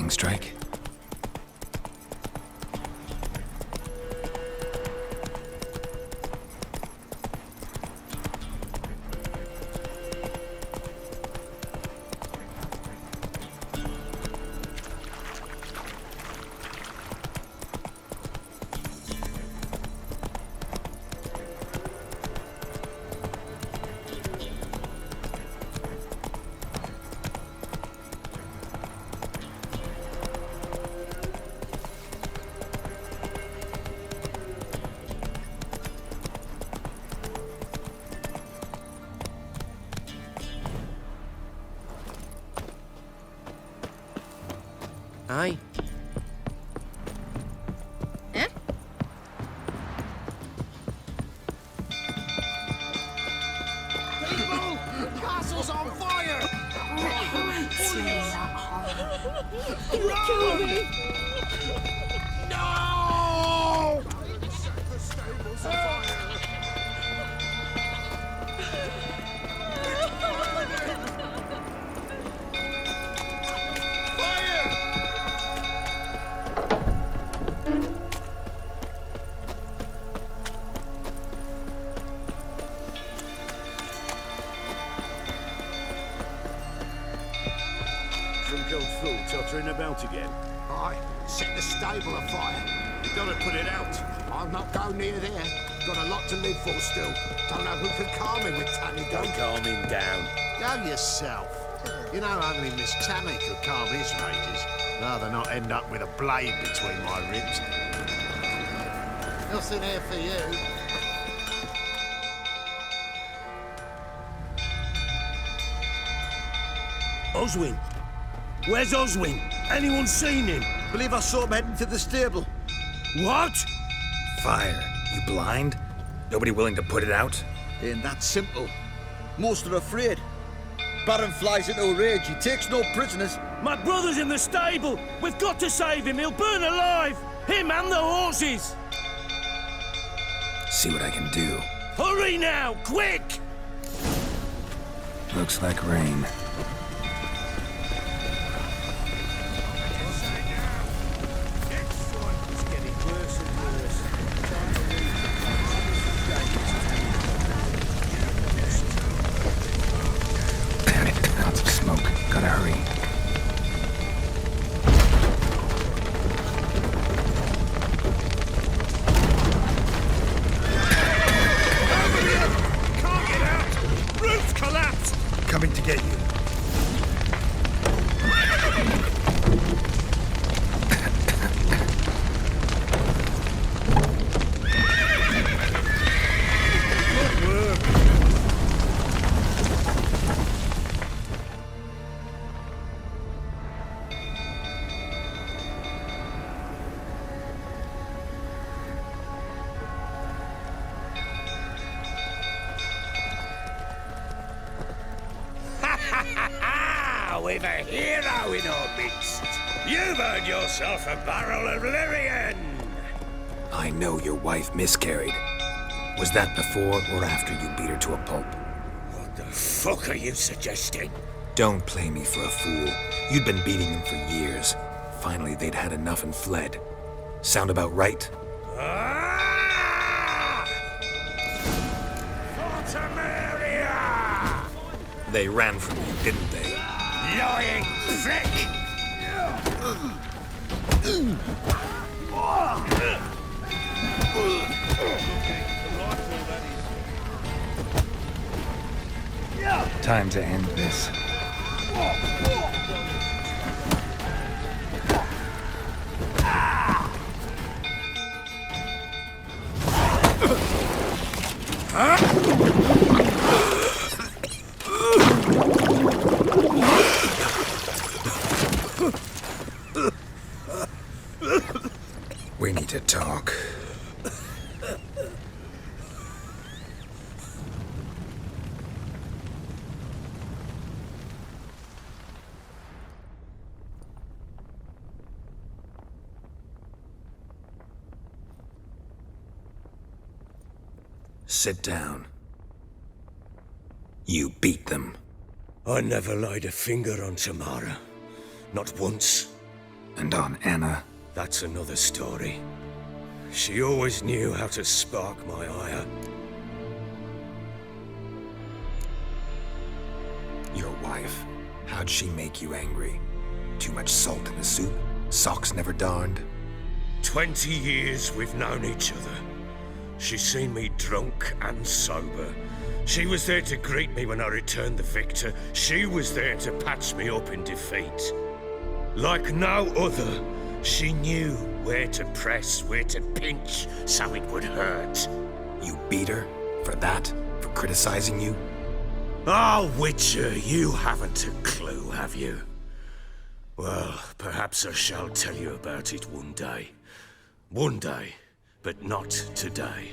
lightning strike. Aye. Eh? People! The castle's on fire! It's really that hard. Run! No! Set the stables afire! Drunk old fool tottering about again. Aye, set the stable afire. You gotta put it out. I'll not go near there. Got a lot to live for still. Don't know who can calm me with Tammy Don't Gun. calm him down. Go yourself. You know only Miss Tammy could calm his rages. Rather not end up with a blade between my ribs. Nothing here for you. Oswin! Where's Oswin? Anyone seen him? Believe I saw him heading to the stable. What? Fire. You blind? Nobody willing to put it out? Ain't that simple. Most are afraid. Baron flies into a rage. He takes no prisoners. My brother's in the stable! We've got to save him! He'll burn alive! Him and the horses! See what I can do. Hurry now! Quick! Looks like rain. It's getting worse and worse. Damn it, clouds of smoke. Gotta hurry. Can't get out! Roof collapsed! Coming to get you. We've a hero in our midst. You've earned yourself a barrel of Lyrian. I know your wife miscarried. Was that before or after you beat her to a pulp? What the fuck are you suggesting? Don't play me for a fool. You'd been beating them for years. Finally, they'd had enough and fled. Sound about right? Ah! Fortamaria! They ran from you, didn't they? Lying prick! Time to end this. We need to talk. Sit down. You beat them. I never laid a finger on Tamara. Not once. And on Anna. That's another story. She always knew how to spark my ire. Your wife. How'd she make you angry? Too much salt in the soup? Socks never darned? 20 years we've known each other. She's seen me drunk and sober. She was there to greet me when I returned the victor. She was there to patch me up in defeat. Like no other, she knew where to press, where to pinch, so it would hurt. You beat her? For that? For criticizing you? Oh, Witcher, you haven't a clue, have you? Well, perhaps I shall tell you about it one day. One day, but not today.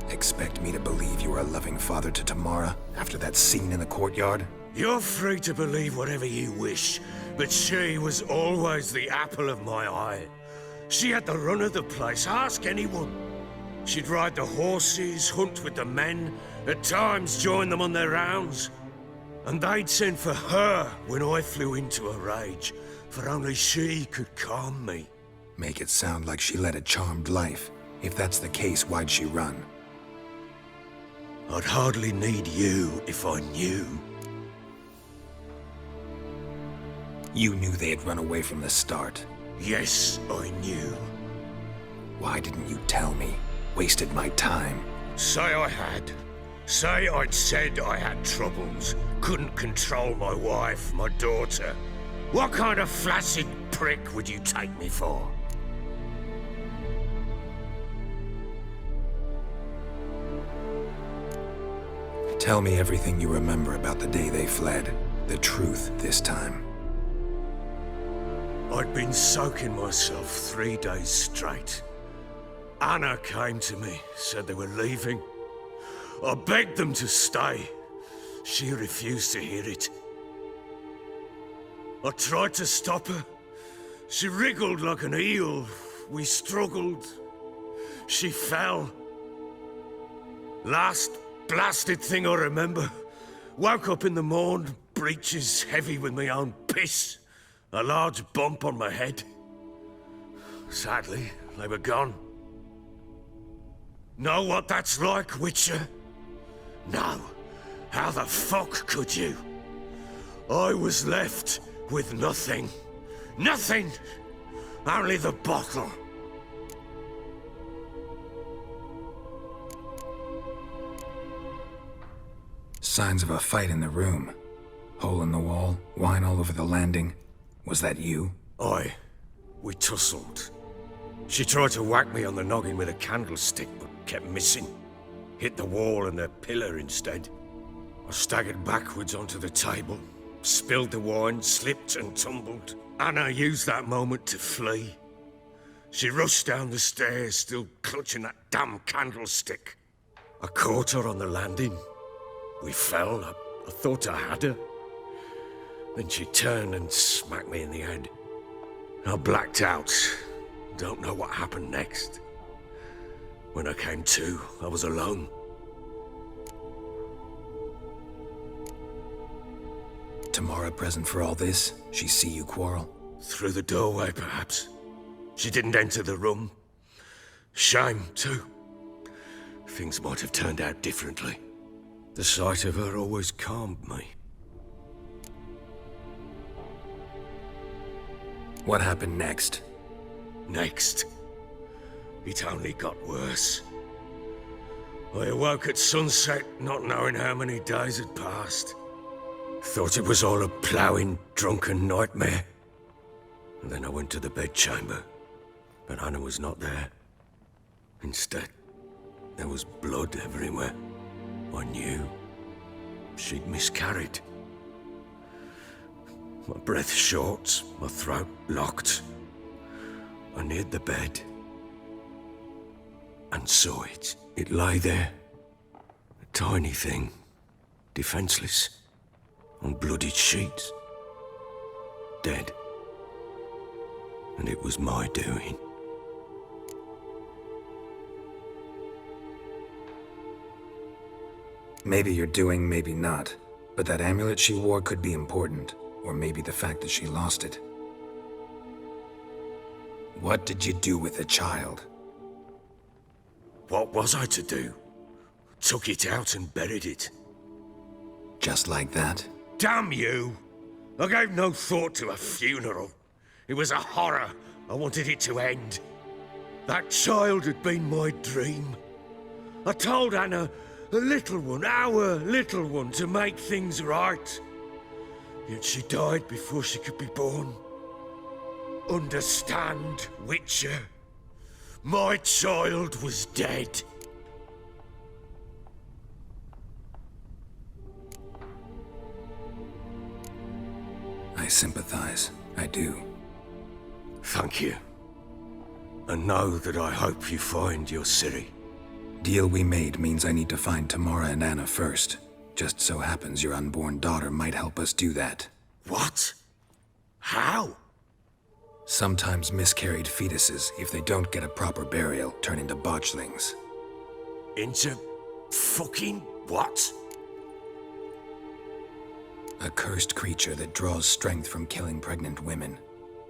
Expect me to believe you are a loving father to Tamara after that scene in the courtyard? You're free to believe whatever you wish, but she was always the apple of my eye. She had the run of the place, ask anyone. She'd ride the horses, hunt with the men, at times join them on their rounds. And they'd send for her when I flew into a rage, for only she could calm me. Make it sound like she led a charmed life. If that's the case, why'd she run? I'd hardly need you if I knew. You knew they had run away from the start. Yes, I knew. Why didn't you tell me? Wasted my time. Say I had. Say I'd said I had troubles. Couldn't control my wife, my daughter. What kind of flaccid prick would you take me for? Tell me everything you remember about the day they fled. The truth this time. I'd been soaking myself 3 days straight. Anna came to me, said they were leaving. I begged them to stay. She refused to hear it. I tried to stop her. She wriggled like an eel. We struggled. She fell. Last blasted thing I remember. Woke up in the morn, breeches heavy with my own piss. A large bump on my head. Sadly, they were gone. Know what that's like, Witcher? No. How the fuck could you? I was left with nothing. Nothing! Only the bottle. Signs of a fight in the room. Hole in the wall, wine all over the landing. Was that you? Aye. We tussled. She tried to whack me on the noggin with a candlestick, but kept missing. Hit the wall and a pillar instead. I staggered backwards onto the table, spilled the wine, slipped and tumbled. Anna used that moment to flee. She rushed down the stairs, still clutching that damn candlestick. I caught her on the landing. We fell. I thought I had her. Then she turned and smacked me in the head. I blacked out. Don't know what happened next. When I came to, I was alone. Tamara present for all this? She see you quarrel? Through the doorway, perhaps. She didn't enter the room. Shame, too. Things might have turned out differently. The sight of her always calmed me. What happened next? Next, it only got worse. I awoke at sunset, not knowing how many days had passed. Thought it was all a ploughing, drunken nightmare. And then I went to the bedchamber, but Anna was not there. Instead, there was blood everywhere. I knew she'd miscarried. My breath short, my throat locked. I neared the bed and saw it. It lay there, a tiny thing, defenseless, on bloodied sheets, dead. And it was my doing. Maybe you're doing, maybe not. But that amulet she wore could be important. Or maybe the fact that she lost it. What did you do with the child? What was I to do? Took it out and buried it. Just like that? Damn you! I gave no thought to a funeral. It was a horror. I wanted it to end. That child had been my dream. I told Anna, the little one, our little one, to make things right. Yet she died before she could be born. Understand, Witcher? My child was dead. I sympathize. I do. Thank you. And know that I hope you find your Ciri. Deal we made means I need to find Tamara and Anna first. Just so happens your unborn daughter might help us do that. What? How? Sometimes miscarried fetuses, if they don't get a proper burial, turn into botchlings. Into fucking what? A cursed creature that draws strength from killing pregnant women.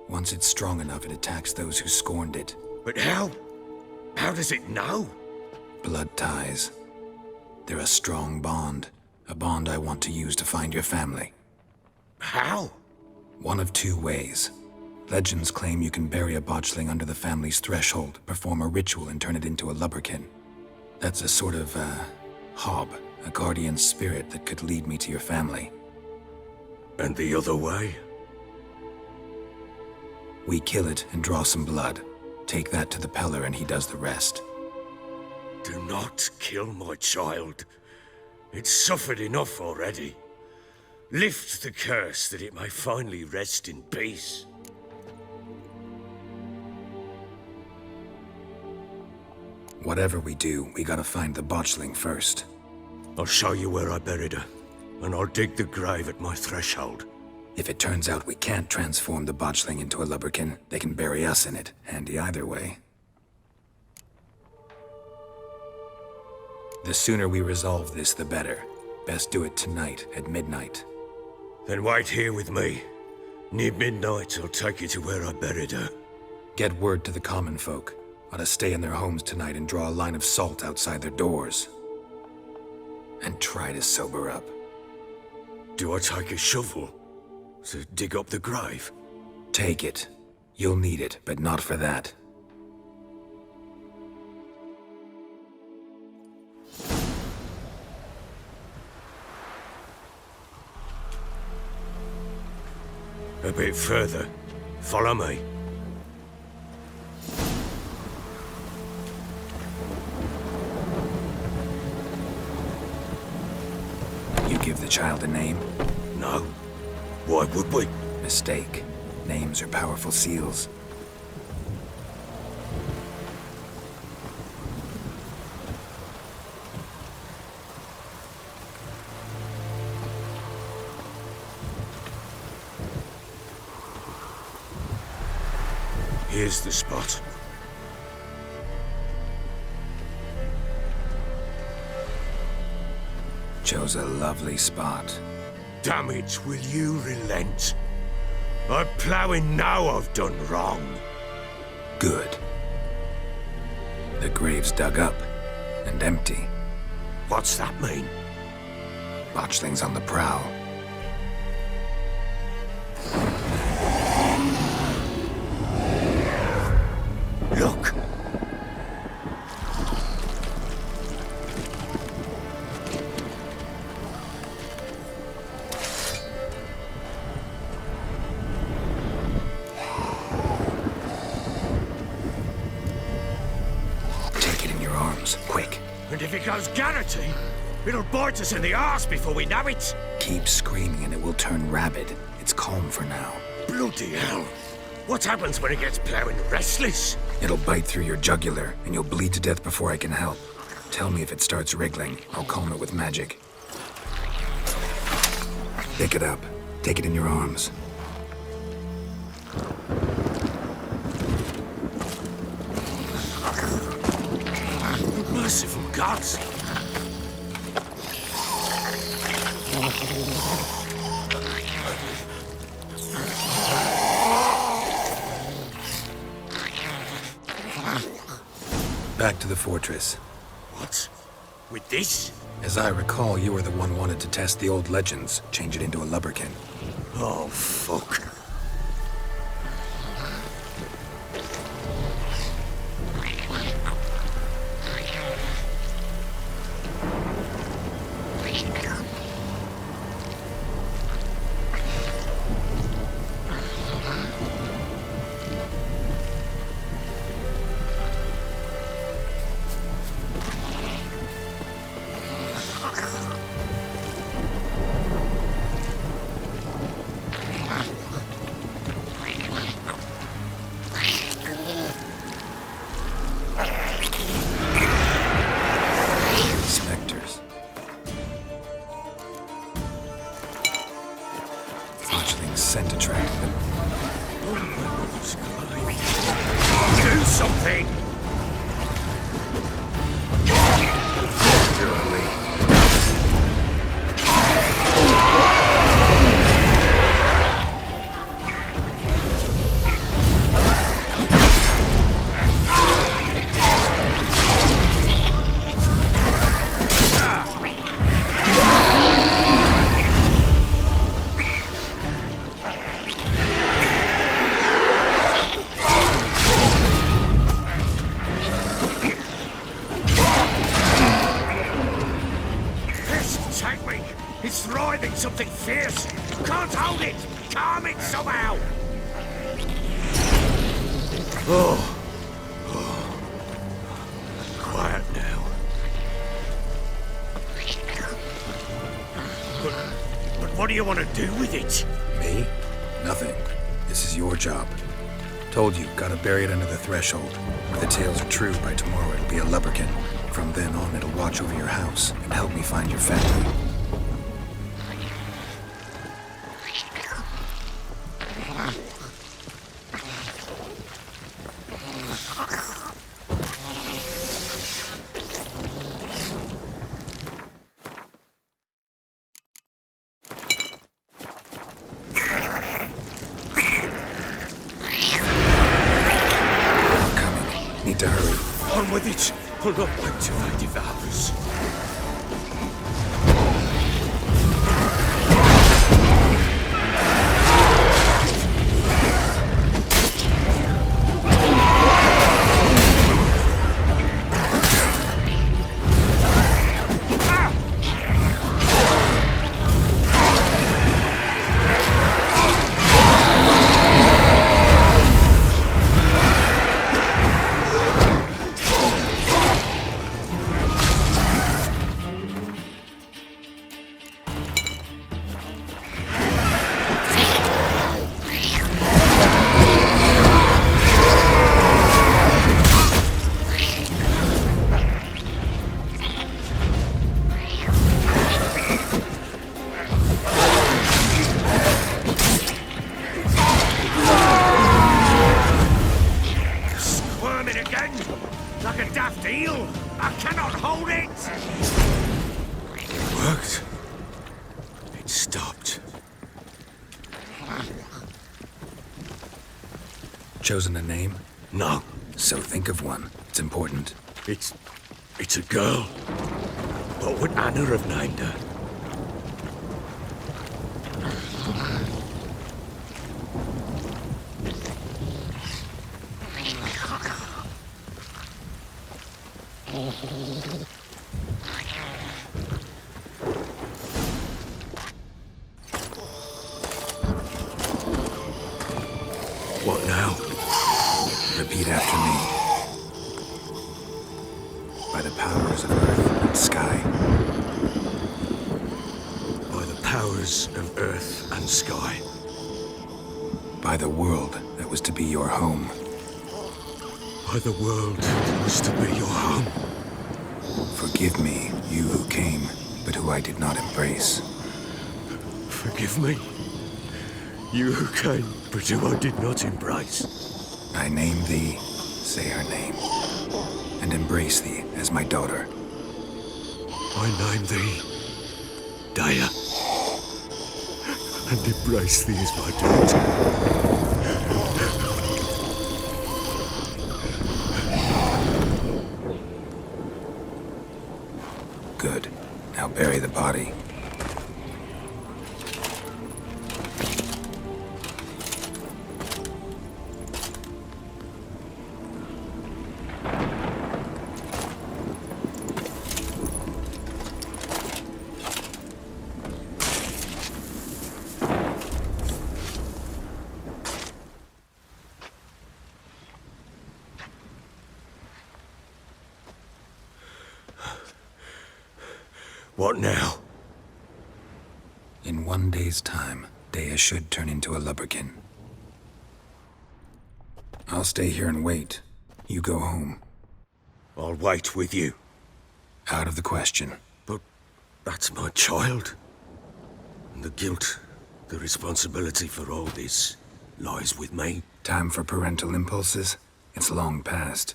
Once it's strong enough, it attacks those who scorned it. But how? How does it know? Blood ties. They're a strong bond. A bond I want to use to find your family. How? One of two ways. Legends claim you can bury a botchling under the family's threshold, perform a ritual, and turn it into a lubberkin. That's a sort of, hob, a guardian spirit that could lead me to your family. And the other way? We kill it and draw some blood. Take that to the Peller and he does the rest. Do not kill my child. It's suffered enough already. Lift the curse that it may finally rest in peace. Whatever we do, we gotta find the botchling first. I'll show you where I buried her, and I'll dig the grave at my threshold. If it turns out we can't transform the botchling into a lubberkin, they can bury us in it. Handy either way. The sooner we resolve this, the better. Best do it tonight, at midnight. Then wait here with me. Near midnight, I'll take you to where I buried her. Get word to the common folk. Ought to stay in their homes tonight and draw a line of salt outside their doors. And try to sober up. Do I take a shovel to dig up the grave? Take it. You'll need it, but not for that. A bit further. Follow me. You give the child a name? No. Why would we? Mistake. Names are powerful seals. Here's the spot. Chose a lovely spot. Damn it, will you relent? I'm ploughing now I've done wrong. Good. The grave's dug up and empty. What's that mean? Botchling's on the prowl. Look! Take it in your arms, quick. And if it goes Garrity, it'll bite us in the arse before we know it. Keep screaming and it will turn rabid. It's calm for now. Bloody hell. What happens when it gets ploughing restless? It'll bite through your jugular, and you'll bleed to death before I can help. Tell me if it starts wriggling. I'll calm it with magic. Pick it up. Take it in your arms. Merciful gods! Back to the fortress. What? With this? As I recall, you were the one wanted to test the old legends, change it into a lubberkin. Oh, fuck. Spectres. Fledglings scent attracted them. Do something! It's writhing something fierce. Can't hold it. Calm it somehow. Oh. Quiet now. But what do you want to do with it? Me? Nothing. This is your job. Told you, gotta bury it under the threshold. If the tales are true, by tomorrow it'll be a lubberkin. From then on, it'll watch over your house and help me find your family. Need to hurry. On with it. I'll not wait till they devour us. Like a daft eel! I cannot hold it! It worked. It stopped. Chosen a name? No. So think of one. It's important. It's a girl. What would Anna have named her? What now? Repeat after me. By the powers of earth and sky. By the powers of earth and sky. By the world that was to be your home. By the world that was to be your home. Forgive me, you who came, but who I did not embrace. Forgive me. You who came, but who I did not embrace. I name thee, say her name, and embrace thee as my daughter. I name thee Daya, and embrace thee as my daughter. I'll bury the body. What now? In 1 day's time, Dea should turn into a lubberkin. I'll stay here and wait. You go home. I'll wait with you. Out of the question. But that's my child. And the guilt, the responsibility for all this lies with me. Time for parental impulses? It's long past.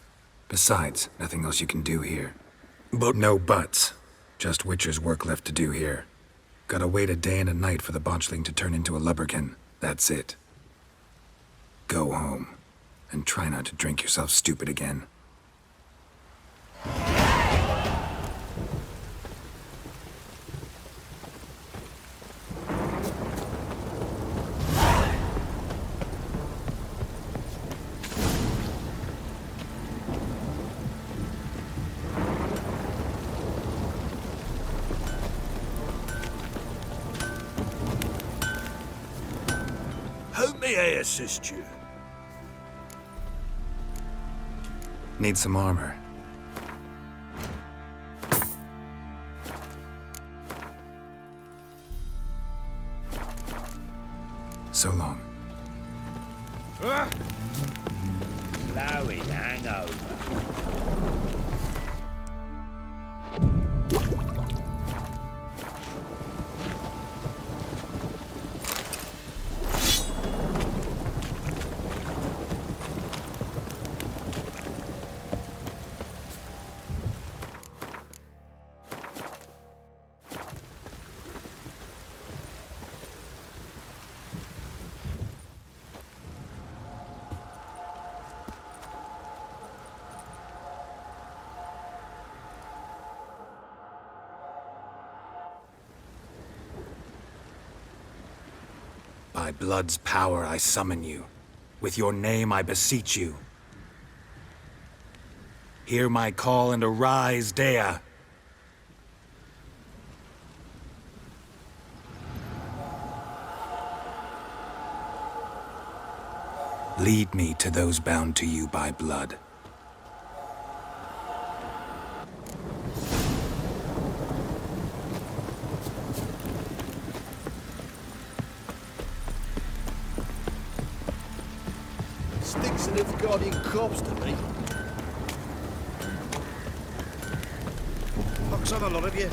Besides, nothing else you can do here. But No buts. Just Witcher's work left to do here. Gotta wait a day and a night for the botchling to turn into a lubberkin. That's it. Go home. And try not to drink yourself stupid again. how may I assist you? Need some armor. So long. Blowing hangover. By blood's power I summon you. With your name I beseech you. Hear my call and arise, Dea. Lead me to those bound to you by blood. Stinks of little guardian corpse to me. Pox on a lot of you.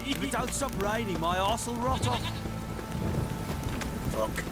If it don't stop raining, my arse will rot off. Fuck.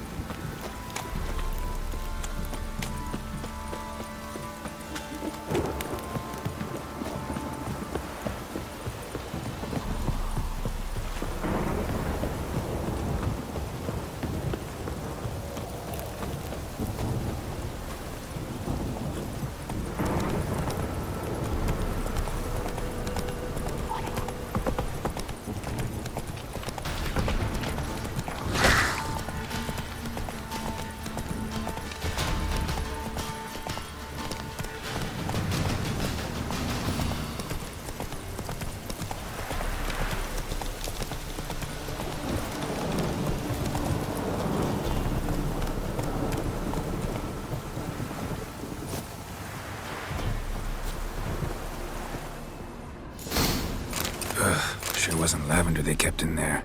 Sure wasn't lavender they kept in there.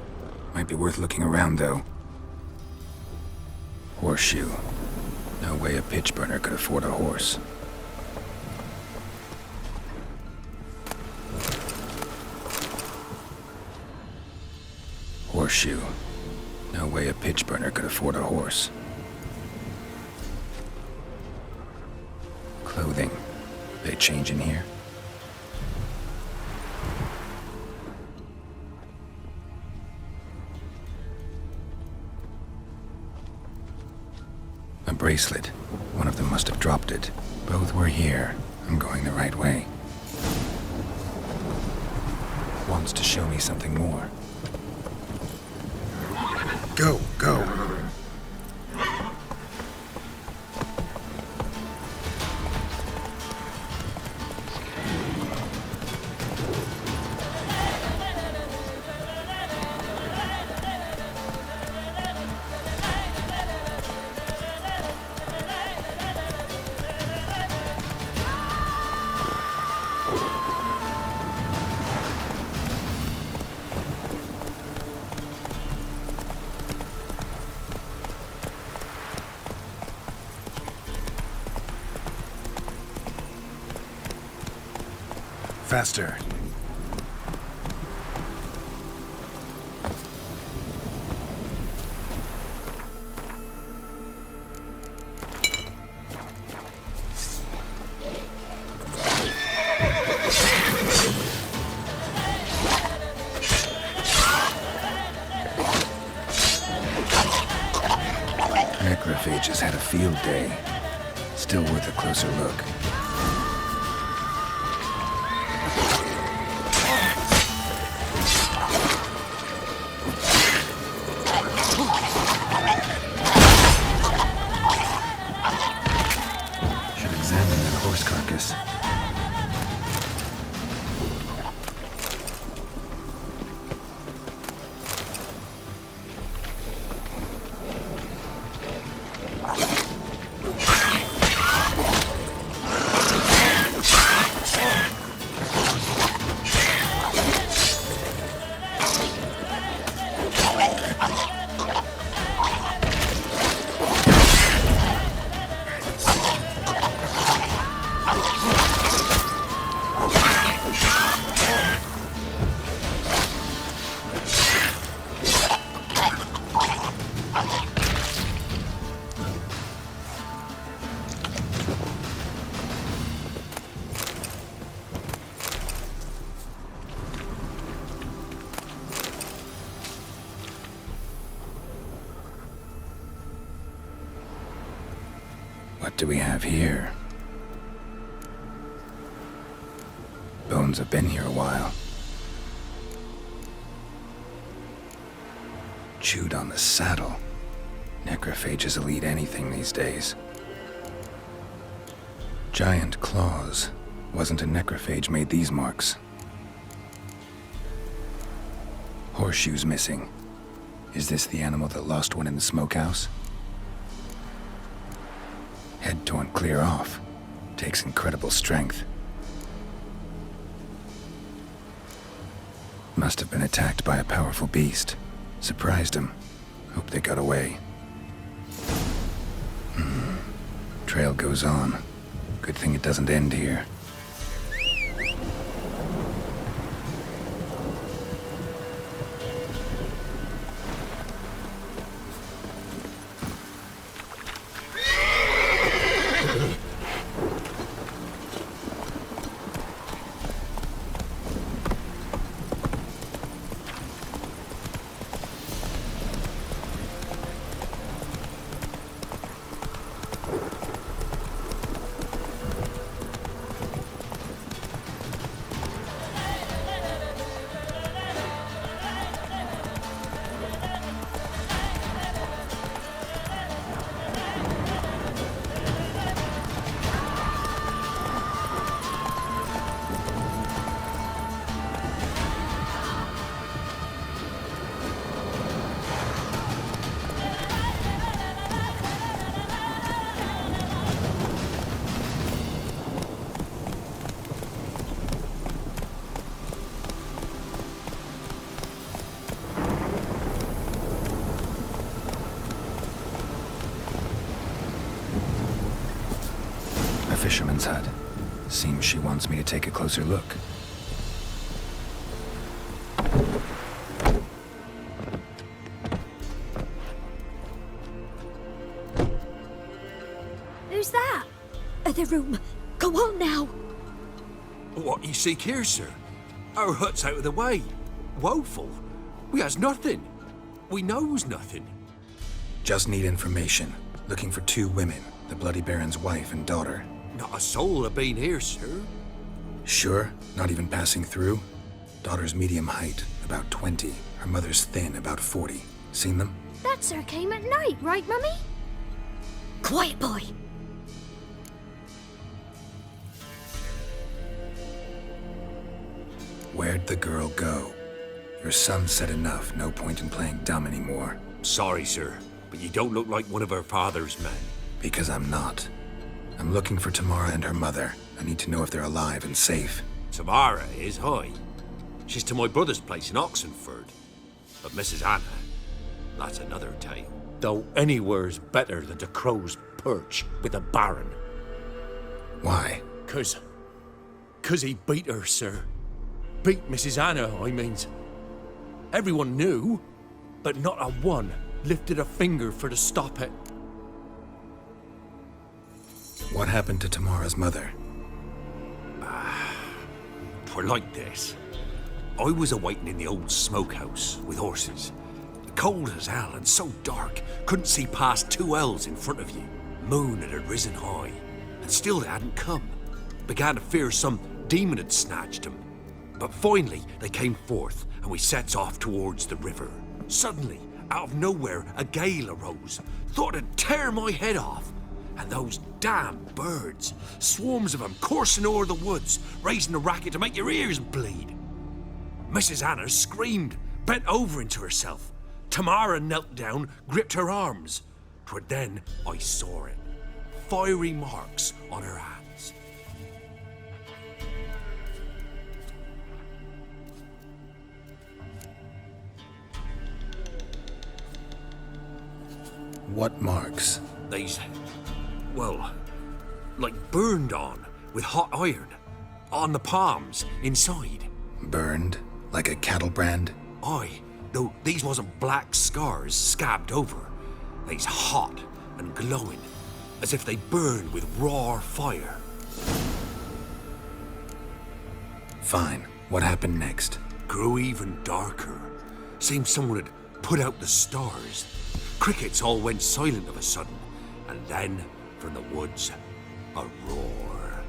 Might be worth looking around, though. Horseshoe. No way a pitch burner could afford a horse. Horseshoe. No way a pitch burner could afford a horse. Clothing. They change in here? A bracelet. One of them must have dropped it. Both were here. I'm going the right way. Wants to show me something more. Go, go. Faster. Necrophages had a field day. Still worth a closer look. What do we have here? Bones have been here a while. Chewed on the saddle. Necrophages will eat anything these days. Giant claws. Wasn't a necrophage made these marks. Horseshoes missing. Is this the animal that lost one in the smokehouse? Head torn clear off. Takes incredible strength. Must have been attacked by a powerful beast. Surprised him. Hope they got away. Trail goes on. Good thing it doesn't end here. Fisherman's hut. Seems she wants me to take a closer look. Who's that? The room. Go on now. What you seek here, sir? Our hut's out of the way. Woeful. We has nothing. We knows nothing. Just need information. looking for 2 women, the Bloody Baron's wife and daughter. Not a soul have been here, sir. Sure? Not even passing through? Daughter's medium height, about 20. Her mother's thin, about 40. Seen them? That sir came at night, right, Mummy? Quiet, boy. Where'd the girl go? Your son said enough, no point in playing dumb anymore. Sorry, sir, but you don't look like one of her father's men. Because I'm not. I'm looking for Tamara and her mother. I need to know if they're alive and safe. Tamara is high. She's to my brother's place in Oxenford. But Mrs. Anna, that's another tale. Though anywhere's better than the Crow's Perch with the Baron. Why? 'Cause he beat her, sir. Beat Mrs. Anna, I means. Everyone knew, but not a one lifted a finger for to stop it. What happened to Tamara's mother? Twere like this. I was awaiting in the old smokehouse with horses. Cold as hell and so dark, couldn't see past 2 ells in front of you. Moon had risen high, and still they hadn't come. Began to fear some demon had snatched them. But finally, they came forth, and we sets off towards the river. Suddenly, out of nowhere, a gale arose. Thought it'd tear my head off. And those damn birds, swarms of them coursing o'er the woods, raising a racket to make your ears bleed. Mrs. Anna screamed, bent over into herself. Tamara knelt down, gripped her arms. 'Twere then I saw it. Fiery marks on her hands. What marks? These, well, like burned on with hot iron. On the palms, inside. Burned? Like a cattle brand? Aye, though these wasn't black scars scabbed over. They's hot and glowing, as if they burned with raw fire. Fine. What happened next? Grew even darker. Seemed someone had put out the stars. Crickets all went silent of a sudden, and then, from the woods, a roar.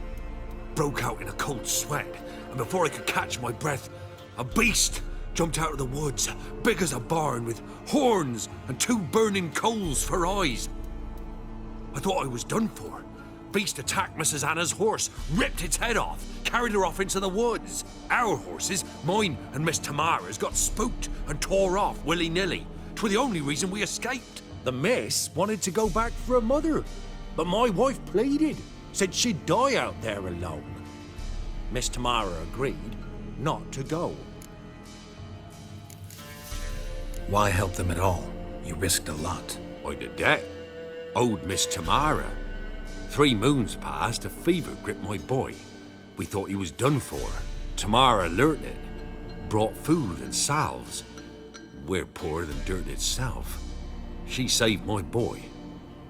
Broke out in a cold sweat, and before I could catch my breath, a beast jumped out of the woods, big as a barn, with horns and 2 burning coals for eyes. I thought I was done for. Beast attacked Mrs. Anna's horse, ripped its head off, carried her off into the woods. Our horses, mine and Miss Tamara's, got spooked and tore off willy-nilly. 'Twere the only reason we escaped. The miss wanted to go back for her mother, but my wife pleaded, said she'd die out there alone. Miss Tamara agreed not to go. Why help them at all? You risked a lot. I'd a debt. Owed Miss Tamara. 3 moons passed, a fever gripped my boy. We thought he was done for. Tamara learnt it. Brought food and salves. We're poorer than dirt itself. She saved my boy.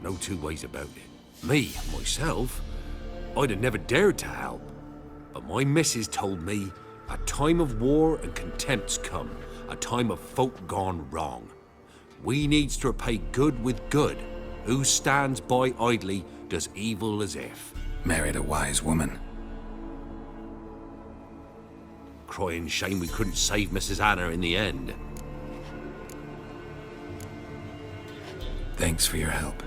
No 2 ways about it. Me, myself, I'd have never dared to help. But my missus told me a time of war and contempt's come. A time of folk gone wrong. We needs to repay good with good. Who stands by idly does evil as if. Married a wise woman. Crying shame we couldn't save Mrs. Anna in the end. Thanks for your help.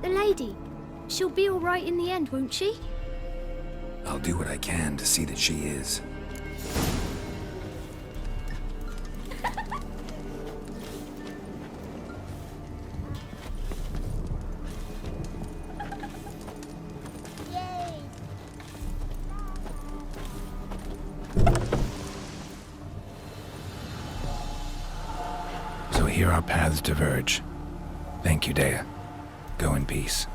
The lady. She'll be all right in the end, won't she? I'll do what I can to see that she is. So here our paths diverge. Thank you, Dea. Go in peace.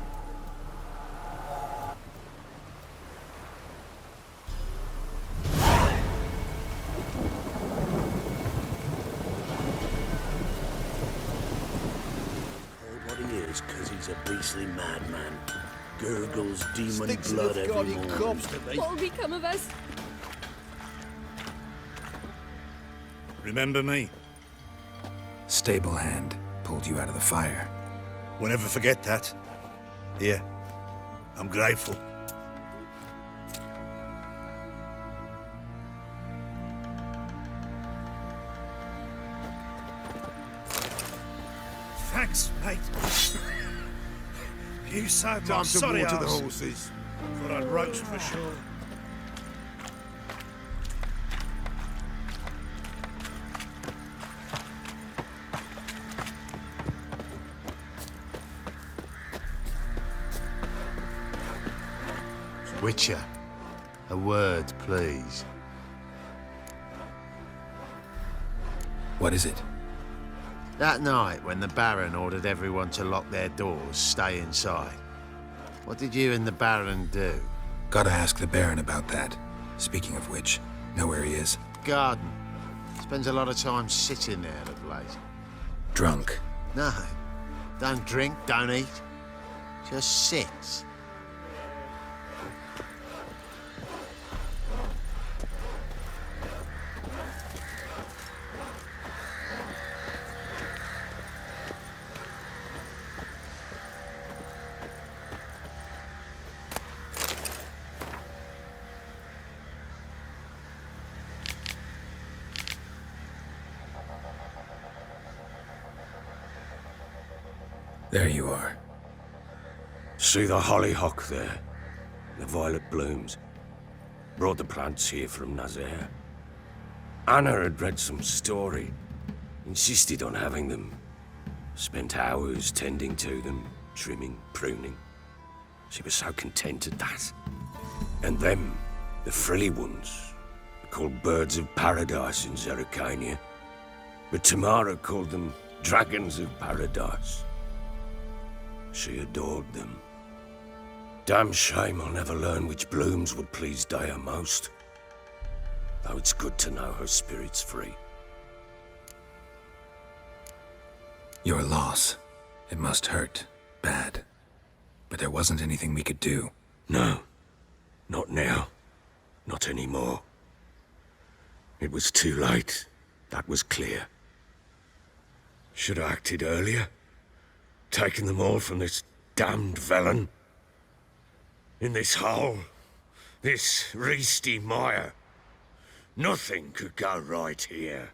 What he is, 'cause he's a beastly madman. Gurgles demon Stinks blood of every gaudy morning. corpse to me. What'll become of us? Remember me? Stable hand pulled you out of the fire. We'll never forget that. Here, I'm grateful. Thanks, mate. You saved my sorry water the ass. horses. Thought I'd roast for sure. Witcher, a word, please. What is it? That night when the Baron ordered everyone to lock their doors, stay inside. What did you and the Baron do? Gotta ask the Baron about that. Speaking of which, know where he is? Garden. Spends a lot of time sitting there of late. Drunk. No. Don't drink, don't eat. Just sits. There you are. See the hollyhock there? The violet blooms. Brought the plants here from Nazaire. Anna had read some story. Insisted on having them. Spent hours tending to them, trimming, pruning. She was so content at that. And them, the frilly ones, called birds of paradise in Zerrikania. But Tamara called them dragons of paradise. She adored them. Damn shame I'll never learn which blooms would please Dea most. Though it's good to know her spirit's free. Your loss. It must hurt. Bad. But there wasn't anything we could do. No. Not now. Not anymore. It was too late. That was clear. Should have acted earlier. Taken them all from this damned villain. In this hole. This reesty mire. Nothing could go right here.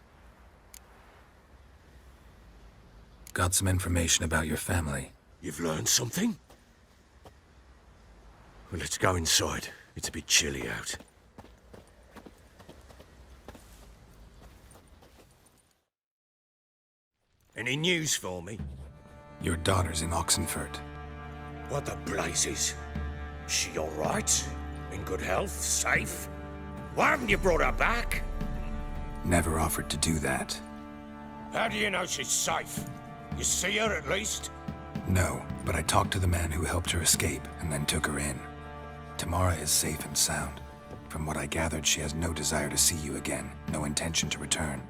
Got some information about your family. You've learned something? Well, let's go inside. It's a bit chilly out. Any news for me? Your daughter's in Oxenfurt. What the blazes? She all right? In good health? Safe? Why haven't you brought her back? Never offered to do that. How do you know she's safe? You see her at least? No, but I talked to the man who helped her escape and then took her in. Tamara is safe and sound. From what I gathered, she has no desire to see you again, no intention to return.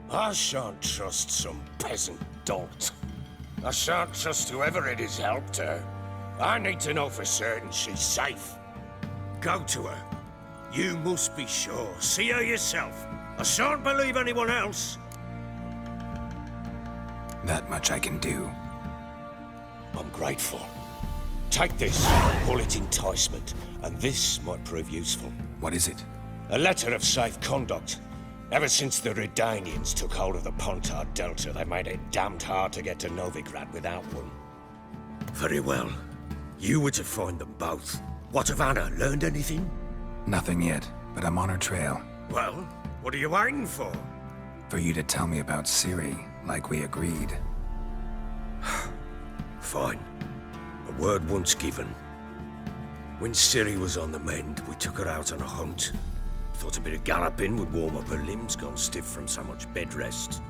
I shan't trust some peasant dolt. I shan't trust whoever it is helped her. I need to know for certain she's safe. Go to her. You must be sure. See her yourself. I shan't believe anyone else. That much I can do. I'm grateful. Take this, call it enticement, and this might prove useful. What is it? A letter of safe conduct. Ever since the REDengians took hold of the Pontar Delta, they made it damned hard to get to Novigrad without one. Very well. You were to find them both. What of Anna? Learned anything? Nothing yet, but I'm on her trail. Well, what are you waiting for? For you to tell me about Ciri, like we agreed. Fine. A word once given. When Ciri was on the mend, we took her out on a hunt. Thought a bit of galloping would warm up her limbs, gone stiff from so much bed rest.